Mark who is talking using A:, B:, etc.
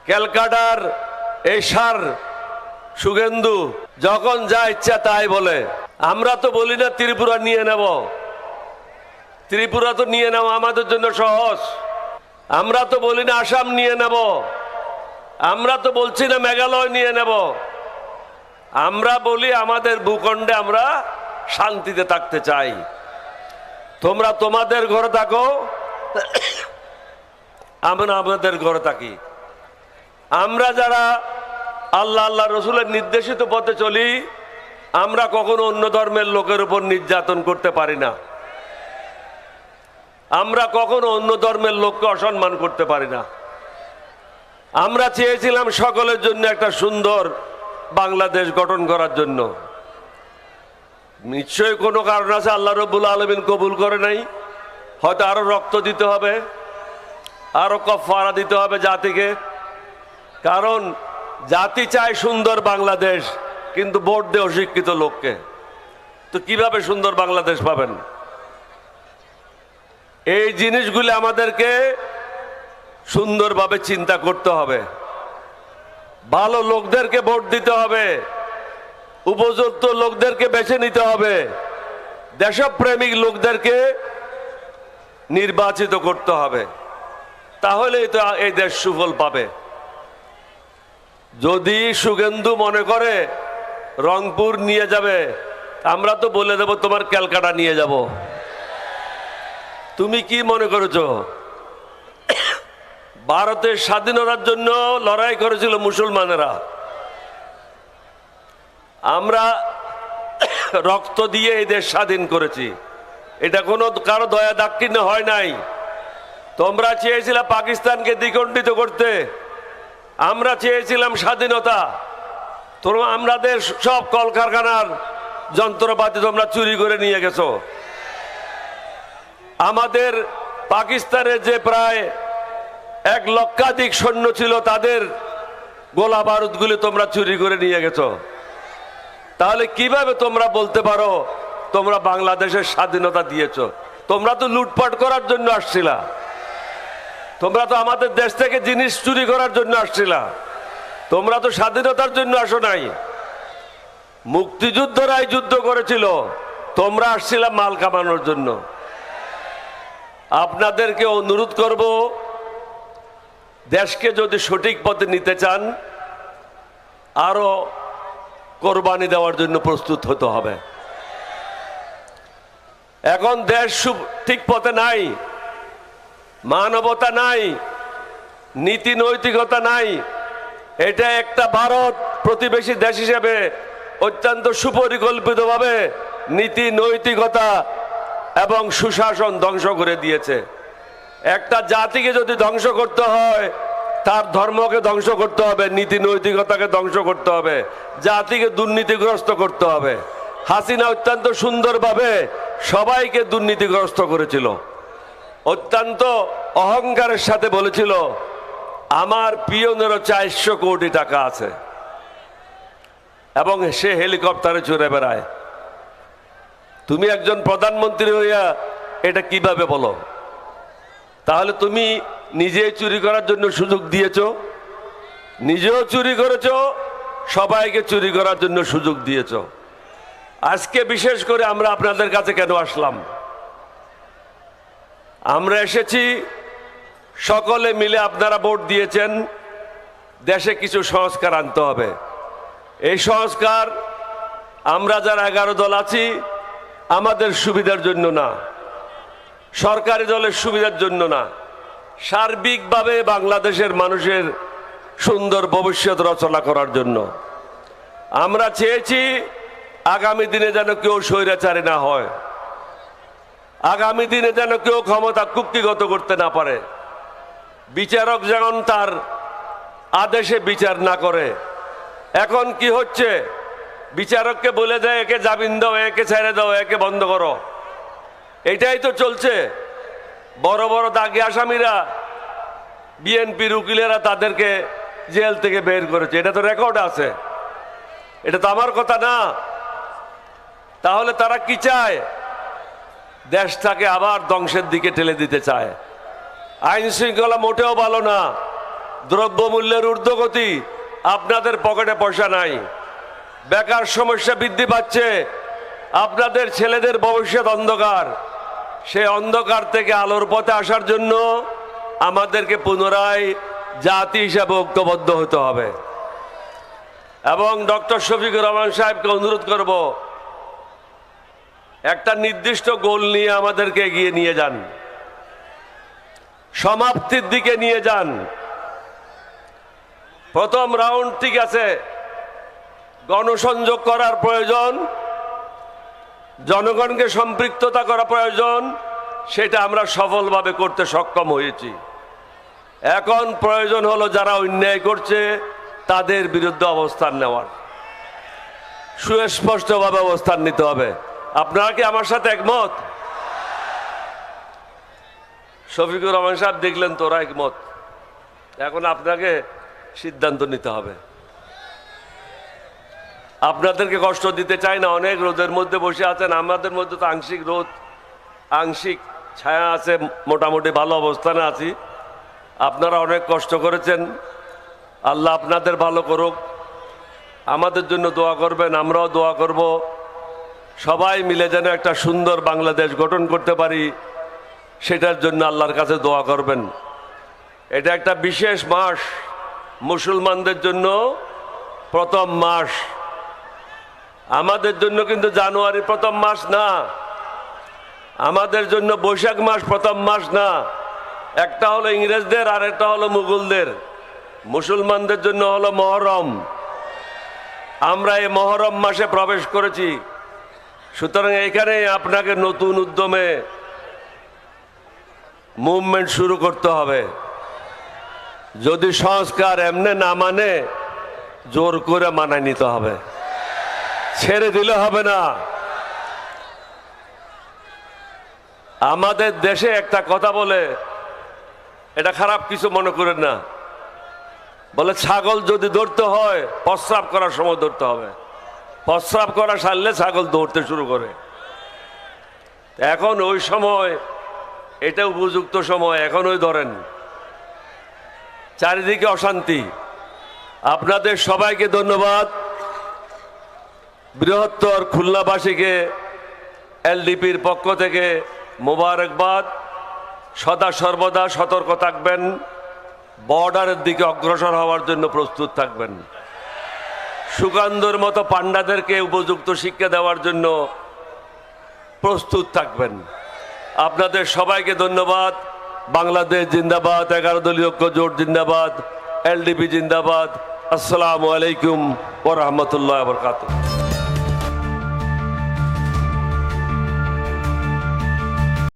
A: ক্যালকাটার এই সার শুভেন্দু যখন যা ইচ্ছা তাই বলে। আমরা তো বলি না ত্রিপুরা নিয়ে নেব, ত্রিপুরা তো নিয়ে নেওয়া আমাদের জন্য সহজ। আমরা তো বলি না আসাম নিয়ে নেব, আমরা তো বলছি না মেঘালয় নিয়ে নেব। আমরা বলি আমাদের ভূখণ্ডে আমরা শান্তিতে থাকতে চাই। তোমরা তোমাদের ঘরে থাকো, আমরা আমাদের ঘরে থাকি। আমরা যারা আল্লাহ আল্লাহ রসুলের নির্দেশিত পথে চলি, আমরা কখনো অন্য ধর্মের লোকের উপর নির্যাতন করতে পারি না। আমরা কখনো অন্য ধর্মের লোককে অসম্মান করতে পারি না। আমরা চেয়েছিলাম সকলের জন্য একটা সুন্দর বাংলাদেশ গঠন করার জন্য। নিশ্চয়ই কোনো কারণ আছে, আল্লাহ রব্বুল আলামিন কবুল করে নাই। হয়তো আরো রক্ত দিতে হবে, আরো কফারা দিতে হবে জাতিকে। কারণ জাতি চায় সুন্দর বাংলাদেশ, কিন্তু ভোট দেয় অশিক্ষিত লোককে। তো কিভাবে সুন্দর বাংলাদেশ পাবেন? এই জিনিসগুলি আমাদেরকে সুন্দরভাবে চিন্তা করতে হবে। ভালো লোকদেরকে ভোট দিতে হবে, উপযুক্ত লোকদেরকে বেছে নিতে হবে, দেশপ্রেমিক লোকদেরকে নির্বাচিত করতে হবে। তাহলেই তো এই দেশ সুফল পাবে। যদি শুভেন্দু মনে করে রংপুর নিয়ে যাবে, আমরা তো বলে দেব তোমার ক্যালকাটা নিয়ে যাব। তুমি কি মনে করেছো? ভারতের স্বাধীনতার জন্য লড়াই করেছিল মুসলমানেরা। আমরা রক্ত দিয়ে এই দেশ স্বাধীন করেছি। এটা কোনো কারো দয়া দাক্ষিণ্য হয় নাই। তোমরা চেয়েছিলে পাকিস্তানকে দ্বিখণ্ডিত করতে, আমরা চেয়েছিলাম স্বাধীনতা। তোমরা আমাদের সব কলকারখানার যন্ত্রপাতি তোমরা চুরি করে নিয়ে গেছো। আমাদের পাকিস্তানের যে প্রায় 1 লক্ষাধিক সৈন্য ছিল, তাদের গোলা বারুদগুলি তোমরা চুরি করে নিয়ে গেছো। তাহলে কিভাবে তোমরা বলতে পারো তোমরা বাংলাদেশের স্বাধীনতা দিয়েছো? তোমরা তো লুটপাট করার জন্য আসছিলা। তোমরা তো আমাদের দেশ থেকে জিনিস চুরি করার জন্য আসছিলা। তোমরা তো স্বাধীনতার জন্য আসো নাই। মুক্তিযুদ্ধরাই যুদ্ধ করেছিল, তোমরা আসছিলা মাল কামানোর জন্য। আপনাদেরকে অনুরোধ করব, দেশকে যদি সঠিক পথে নিতে চান, আরো কোরবানি দেওয়ার জন্য প্রস্তুত হতে হবে। এখন দেশ ঠিক পথে নাই, মানবতা নাই, নীতি নৈতিকতা নাই। এটা একটা ভারত প্রতিবেশী দেশ হিসেবে অত্যন্ত সুপরিকল্পিতভাবে নীতি নৈতিকতা এবং সুশাসন ধ্বংস করে দিয়েছে। একটা জাতিকে যদি ধ্বংস করতে হয়, তার ধর্মকে ধ্বংস করতে হবে, নীতি নৈতিকতাকে ধ্বংস করতে হবে, জাতিকে দুর্নীতিগ্রস্ত করতে হবে। হাসিনা অত্যন্ত সুন্দরভাবে সবাইকে দুর্নীতিগ্রস্ত করেছিল। অত্যন্ত অহংকারের সাথে বলেছিল, আমার পিয়নেরও 400 কোটি টাকা আছে, এবং সে হেলিকপ্টারে চড়ে বেড়ায়। তুমি একজন প্রধানমন্ত্রী হইয়া এটা কিভাবে বলো? তাহলে তুমি নিজে চুরি করার জন্য সুযোগ দিয়েছো, নিজেও চুরি করেছো, সবাইকে চুরি করার জন্য সুযোগ দিয়েছো। আজকে বিশেষ করে আমরা আপনাদের কাছে কেন আসলাম? আমরা এসেছি, সকলে মিলে আপনারা ভোট দিয়েছেন, দেশে কিছু সংস্কার আনতে হবে। এই সংস্কার আমরা যারা 11 দল আছি আমাদের সুবিধার জন্য না, সরকারি দলের সুবিধার জন্য না, সার্বিকভাবে বাংলাদেশের মানুষের সুন্দর ভবিষ্যৎ রচনা করার জন্য। আমরা চেয়েছি আগামী দিনে যেন কেউ স্বৈরাচারী না হয়, আগামী দিনে যেন কেউ ক্ষমতা কুক্ষিগত করতে না পারে, বিচারক যেমন তার আদেশে বিচার না করে। এখন কি হচ্ছে? বিচারককে বলে দেয় একে জামিন দাও, একে ছেড়ে দাও, একে বন্ধ করো। এটাই তো চলছে। বড় বড় দাগি আসামিরা, বিএনপির উকিলেরা তাদেরকে জেল থেকে বের করেছে। এটা তো রেকর্ড আছে, এটা তো আমার কথা না। তাহলে তারা কি চায়? দেশটাকে আবার ধ্বংসের দিকে ঠেলে দিতে চায়। আইন শৃঙ্খলা মোটেও ভালো না, দ্রব্যমূল্যের ঊর্ধ্বগতি, আপনাদের পকেটে পয়সা নাই, বেকার সমস্যা বৃদ্ধি পাচ্ছে, আপনাদের ছেলেদের ভবিষ্যৎ অন্ধকার। সেই অন্ধকার থেকে আলোর পথে আসার জন্য আমাদেরকে পুনরায় জাতি হিসাবে ঐক্যবদ্ধ হতে হবে। এবং ডক্টর শফিকুর রহমান সাহেবকে অনুরোধ করব, একটা নির্দিষ্ট গোল নিয়ে আমাদেরকে এগিয়ে নিয়ে যান, সমাপ্তির দিকে নিয়ে যান। প্রথম রাউন্ড ঠিক আছে, গণসংযোগ করার প্রয়োজন, জনগণকে সম্পৃক্ততা করা প্রয়োজন, সেটা আমরা সফলভাবে করতে সক্ষম হয়েছি। এখন প্রয়োজন হলো যারা অন্যায় করছে তাদের বিরুদ্ধে অবস্থান নেওয়ার, সুস্পষ্টভাবে অবস্থান নিতে হবে। আপনারা কি আমার সাথে একমত? শফিকুর রহমান সাহেব দেখলেন তোরা একমত, এখন আপনাকে সিদ্ধান্ত নিতে হবে। আপনাদেরকে কষ্ট দিতে চাই না, অনেক রোদের মধ্যে বসে আছেন, আমাদের মধ্যে তো আংশিক রোদ আংশিক ছায়া আছে, মোটামুটি ভালো অবস্থানে আছি। আপনারা অনেক কষ্ট করেছেন, আল্লাহ আপনাদের ভালো করুক। আমাদের জন্য দোয়া করবেন, আমরাও দোয়া করব, সবাই মিলে যেন একটা সুন্দর বাংলাদেশ গঠন করতে পারি, সেটার জন্য আল্লাহর কাছে দোয়া করবেন। এটা একটা বিশেষ মাস, মুসলমানদের জন্য প্রথম মাস। আমাদের জন্য কিন্তু জানুয়ারি প্রথম মাস না, আমাদের জন্য বৈশাখ মাস প্রথম মাস না। একটা হলো ইংরেজদের আর একটা হলো মুঘলদের। মুসলমানদের জন্য হলো মহরম। আমরা এই মহরম মাসে প্রবেশ করেছি, সুতরাং এখানে আপনাকে নতুন উদ্যমে মুভমেন্ট শুরু করতে হবে। যদি সংস্কার এমনি না মানে, জোর করে মানায় নিতে হবে, ছেড়ে দিলে হবে না। আমাদের দেশে একটা কথা বলে, এটা খারাপ কিছু মনে করেন না, বলে ছাগল যদি ধরতে হয় প্রস্রাব করার সময় ধরতে হবে, প্রস্রাব করা সারলে ছাগল দৌড়তে শুরু করে। এখন ওই সময়, এটা উপযুক্ত সময়, এখন ওই ধরেন। চারিদিকে অশান্তি। আপনাদের সবাইকে ধন্যবাদ। বৃহত্তর খুলনাবাসীকে এলডিপির পক্ষ থেকে মোবারকবাদ। সদা সর্বদা সতর্ক থাকবেন, বর্ডারের দিকে অগ্রসর হওয়ার জন্য প্রস্তুত থাকবেন। সুকান্তর মতো পান্ডাদেরকে উপযুক্ত শিক্ষা দেওয়ার জন্য প্রস্তুত থাকবেন। আপনাদের সবাইকে ধন্যবাদ। বাংলাদেশ জিন্দাবাদ, 11 দলীয় ঐক্য জোট জিন্দাবাদ, এলডিপি জিন্দাবাদ। আসসালামু আলাইকুম ওয়া রাহমাতুল্লাহি ওয়া বারাকাতুহু।